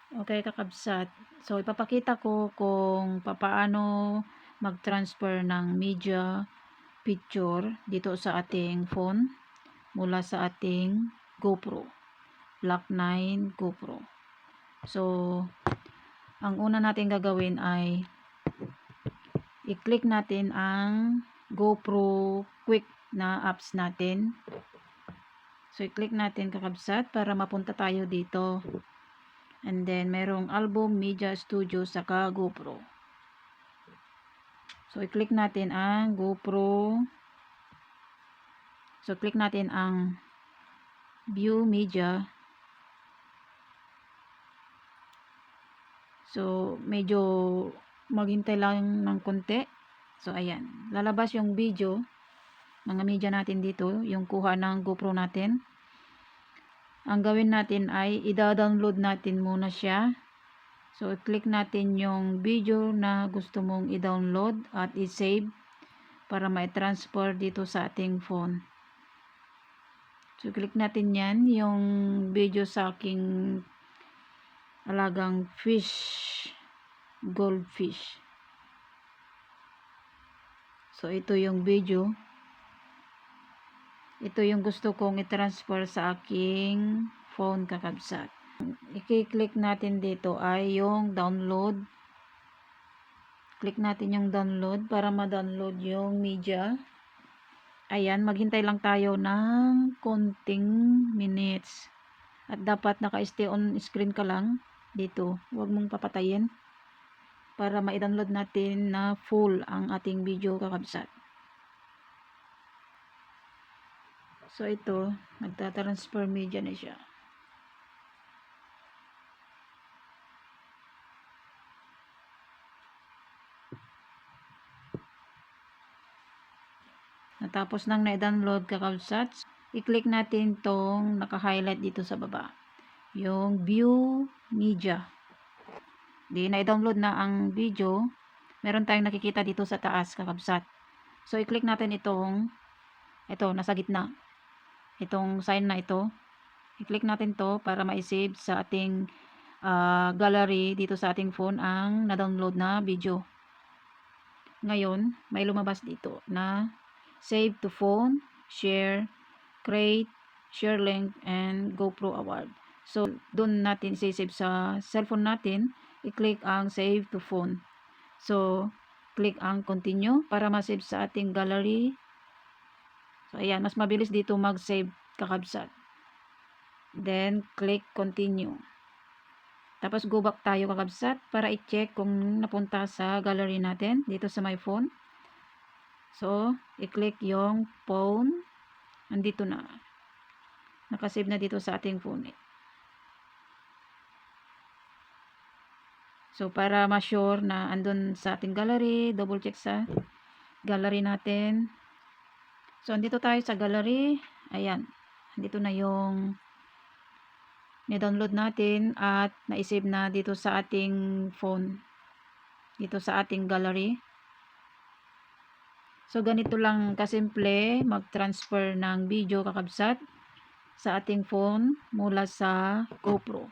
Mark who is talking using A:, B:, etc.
A: Okay, kakabsat. So, ipapakita ko kung papaano mag-transfer ng media picture dito sa ating phone mula sa ating GoPro, Black 9 GoPro. So, ang una natin gagawin ay i-click natin ang GoPro Quick na apps natin. So, i-click natin kakabsat para mapunta tayo dito. And then, merong Album Media Studio saka GoPro. So, i-click natin ang GoPro. So, click natin ang View Media. So, medyo maghintay lang ng konti. So, ayan. Lalabas yung video. Mga media natin dito. Yung kuha ng GoPro natin. Ang gawin natin ay i-download natin muna siya. So, click natin yung video na gusto mong i-download at i-save para ma-transfer dito sa ating phone. So, click natin yan, yung video sa aking alagang fish, goldfish. So, ito yung video. Ito yung gusto kong i-transfer sa aking phone kakabsat. I-click natin dito ay yung download. Click natin yung download para ma-download yung media. Ayan, maghintay lang tayo ng konting minutes. At dapat naka-stay on screen ka lang dito. Huwag mong papatayin para ma-download natin na full ang ating video kakabsat. So, ito, nagta-transfer media na siya. Natapos nang na-download kakabsat, i-click natin tong naka-highlight dito sa baba. Yung View Media. Di na-download na ang video. Meron tayong nakikita dito sa taas kakabsat. So, i-click natin itong, ito, nasa gitna. Itong sign na ito. I-click natin to para ma-save sa ating gallery dito sa ating phone ang na-download na video. Ngayon, may lumabas dito na save to phone, share, create, share link, and GoPro award. So, doon natin i-save sa cellphone natin. I-click ang save to phone. So, click ang continue para ma-save sa ating gallery. So, ayan, mas mabilis dito mag-save kakabsat. Then, click continue. Tapos, go back tayo kakabsat para i-check kung napunta sa gallery natin dito sa my phone. So, i-click yung phone. Nandito na. Nakasave na dito sa ating phone. So, para ma-sure na andun sa ating gallery, double check sa gallery natin. So, andito tayo sa gallery. Ayan. Andito na yung ni-download natin at na-save na dito sa ating phone. Dito sa ating gallery. So, ganito lang kasimple mag-transfer ng video kakabsat sa ating phone mula sa GoPro.